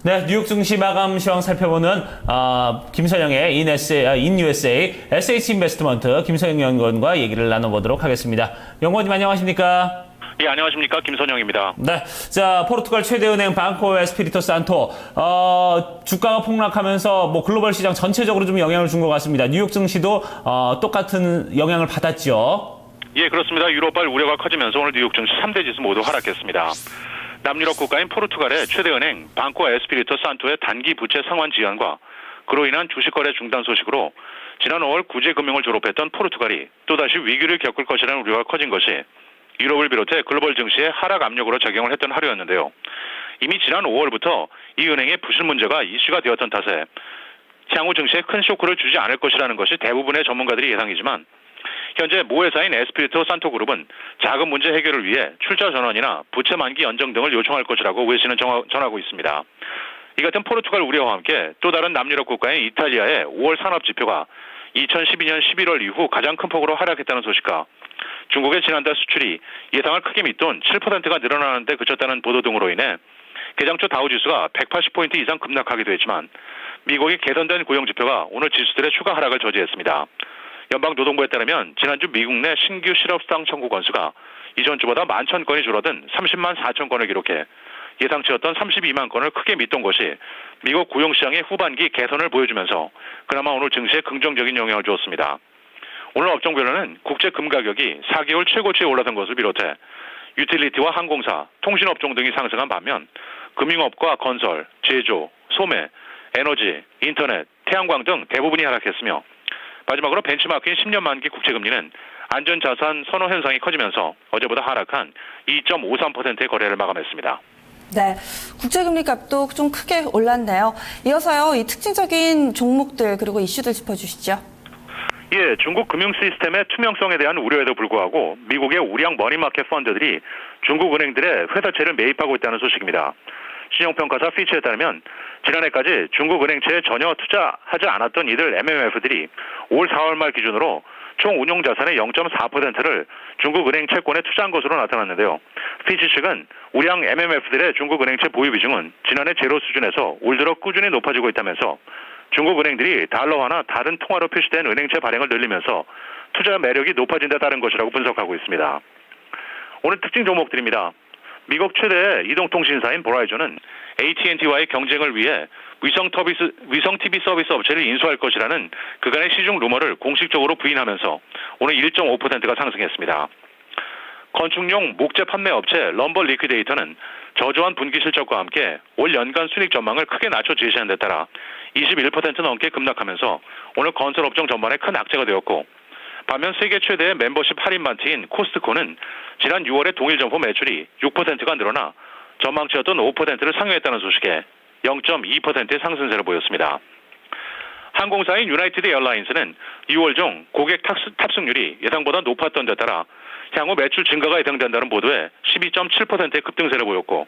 네, 뉴욕 증시 마감 시황 살펴보는 김선영의 인USA SH 인베스트먼트 김선영 연구원과 얘기를 나눠보도록 하겠습니다. 연구원님 안녕하십니까? 예, 안녕하십니까. 김선영입니다. 네, 자 포르투갈 최대 은행 방코 에스피리토 산토 주가가 폭락하면서 뭐 글로벌 시장 전체적으로 좀 영향을 준 것 같습니다. 뉴욕 증시도 똑같은 영향을 받았죠. 예, 그렇습니다. 유로발 우려가 커지면서 오늘 뉴욕 증시 3대 지수 모두 하락했습니다. 남유럽 국가인 포르투갈의 최대 은행 방코 에스피리토 산토의 단기 부채 상환 지연과 그로 인한 주식 거래 중단 소식으로 지난 5월 구제금융을 졸업했던 포르투갈이 또다시 위기를 겪을 것이라는 우려가 커진 것이 유럽을 비롯해 글로벌 증시에 하락 압력으로 작용을 했던 하루였는데요. 이미 지난 5월부터 이 은행의 부실 문제가 이슈가 되었던 탓에 향후 증시에 큰 쇼크를 주지 않을 것이라는 것이 대부분의 전문가들이 예상이지만 현재 모 회사인 에스피리토 산토 그룹은 자금 문제 해결을 위해 출자 전환이나 부채 만기 연장 등을 요청할 것이라고 외신은 전하고 있습니다. 이 같은 포르투갈 우려와 함께 또 다른 남유럽 국가인 이탈리아의 5월 산업 지표가 2012년 11월 이후 가장 큰 폭으로 하락했다는 소식과 중국의 지난달 수출이 예상을 크게 밑돈 7%가 늘어나는 데 그쳤다는 보도 등으로 인해 개장초 다우지수가 180포인트 이상 급락하기도 했지만 미국의 개선된 고용지표가 오늘 지수들의 추가 하락을 저지했습니다. 연방노동부에 따르면 지난주 미국 내 신규 실업수당 청구 건수가 이전 주보다 11,000건이 줄어든 30만 4천 건을 기록해 예상치였던 32만 건을 크게 밑돈 것이 미국 고용시장의 후반기 개선을 보여주면서 그나마 오늘 증시에 긍정적인 영향을 주었습니다. 오늘 업종별로는 국제 금 가격이 4개월 최고치에 올라선 것을 비롯해 유틸리티와 항공사, 통신업종 등이 상승한 반면 금융업과 건설, 제조, 소매, 에너지, 인터넷, 태양광 등 대부분이 하락했으며 마지막으로 벤치마크인 10년 만기 국채금리는 안전자산 선호 현상이 커지면서 어제보다 하락한 2.53%의 거래를 마감했습니다. 네, 국제금리 값도 좀 크게 올랐네요. 이어서요, 이 특징적인 종목들 그리고 이슈들 짚어주시죠. 예, 중국 금융 시스템의 투명성에 대한 우려에도 불구하고 미국의 우량 머니마켓 펀드들이 중국 은행들의 회사채를 매입하고 있다는 소식입니다. 신용평가사 피치에 따르면 지난해까지 중국 은행채에 전혀 투자하지 않았던 이들 MMF들이 올 4월 말 기준으로 총 운용자산의 0.4%를 중국 은행 채권에 투자한 것으로 나타났는데요. 피치 측은 우량 MMF들의 중국 은행채 보유 비중은 지난해 제로 수준에서 올 들어 꾸준히 높아지고 있다면서 중국 은행들이 달러화나 다른 통화로 표시된 은행채 발행을 늘리면서 투자 매력이 높아진 데 따른 것이라고 분석하고 있습니다. 오늘 특징 종목들입니다. 미국 최대 이동통신사인 보라이존은 AT&T와의 경쟁을 위해 위성 TV 서비스 업체를 인수할 것이라는 그간의 시중 루머를 공식적으로 부인하면서 오늘 1.5%가 상승했습니다. 건축용 목재 판매 업체 럼버 리퀴데이터는 저조한 분기 실적과 함께 올 연간 순익 전망을 크게 낮춰 제시한 데 따라 21% 넘게 급락하면서 오늘 건설업종 전반에 큰 악재가 되었고 반면 세계 최대의 멤버십 할인 마트인 코스트코는 지난 6월에 동일 점포 매출이 6%가 늘어나 전망치였던 5%를 상회했다는 소식에 0.2%의 상승세를 보였습니다. 항공사인 유나이티드 에어라인스는 6월 중 고객 탑승률이 예상보다 높았던 데 따라 향후 매출 증가가 예상된다는 보도에 12.7%의 급등세를 보였고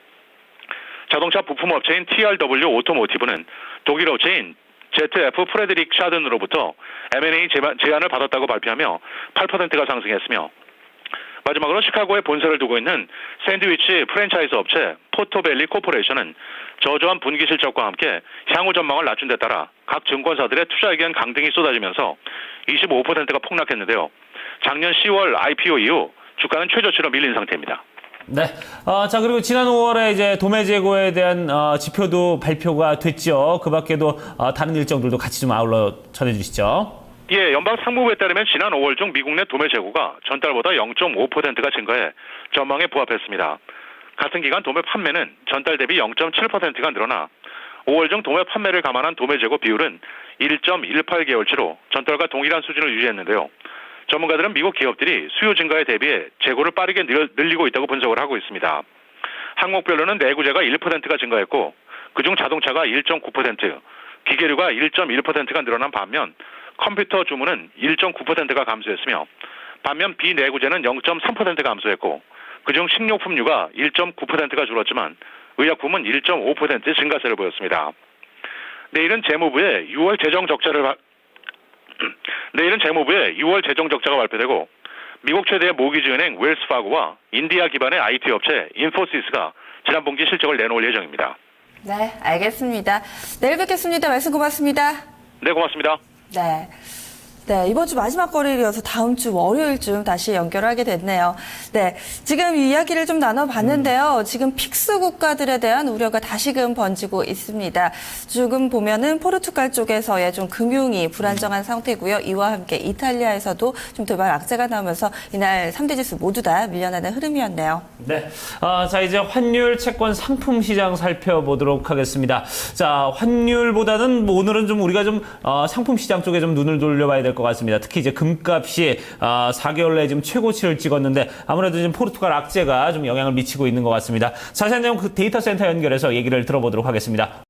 자동차 부품 업체인 TRW 오토모티브는 독일 업체인 ZF 프레드릭 샤든으로부터 M&A 제안을 받았다고 발표하며 8%가 상승했으며 마지막으로 시카고에 본사를 두고 있는 샌드위치 프랜차이즈 업체 포토밸리 코퍼레이션은 저조한 분기 실적과 함께 향후 전망을 낮춘 데 따라 각 증권사들의 투자 의견 강등이 쏟아지면서 25%가 폭락했는데요. 작년 10월 IPO 이후 주가는 최저치로 밀린 상태입니다. 네. 자, 그리고 지난 5월에 이제 도매 재고에 대한 지표도 발표가 됐죠. 그 밖에도 다른 일정들도 같이 좀 아울러 전해주시죠. 예, 연방 상무부에 따르면 지난 5월 중 미국 내 도매 재고가 전달보다 0.5%가 증가해 전망에 부합했습니다. 같은 기간 도매 판매는 전달 대비 0.7%가 늘어나 5월 중 도매 판매를 감안한 도매 재고 비율은 1.18개월치로 전달과 동일한 수준을 유지했는데요. 전문가들은 미국 기업들이 수요 증가에 대비해 재고를 빠르게 늘리고 있다고 분석을 하고 있습니다. 항목별로는 내구재가 1%가 증가했고 그중 자동차가 1.9%, 기계류가 1.1%가 늘어난 반면 컴퓨터 주문은 1.9%가 감소했으며 반면 비내구재는 0.3%가 감소했고 그중 식료품류가 1.9%가 줄었지만 의약품은 1.5% 증가세를 보였습니다. 내일은 재무부의 6월 재정 적자가 발표되고 미국 최대의 모기지은행 웰스파고와 인디아 기반의 IT 업체 인포시스가 지난 분기 실적을 내놓을 예정입니다. 네, 알겠습니다. 내일 뵙겠습니다. 말씀 고맙습니다. 네, 고맙습니다. 네. 네, 이번 주 마지막 거래일이어서 다음 주 월요일쯤 다시 연결하게 됐네요. 네, 지금 이 이야기를 좀 나눠봤는데요. 지금 픽스 국가들에 대한 우려가 다시금 번지고 있습니다. 지금 보면은 포르투갈 쪽에서의 좀 금융이 불안정한 상태고요. 이와 함께 이탈리아에서도 좀 도발 악재가 나오면서 이날 3대 지수 모두 다 밀려나는 흐름이었네요. 네. 자, 이제 환율, 채권, 상품 시장 살펴보도록 하겠습니다. 자, 환율보다는 뭐 오늘은 좀 우리가 좀 상품 시장 쪽에 좀 눈을 돌려봐야 될 것 같습니다. 특히 이제 금값이 4개월 내에 지금 최고치를 찍었는데 아무래도 지금 포르투갈 악재가 좀 영향을 미치고 있는 것 같습니다. 자세한 내용 그 데이터 센터 연결해서 얘기를 들어보도록 하겠습니다.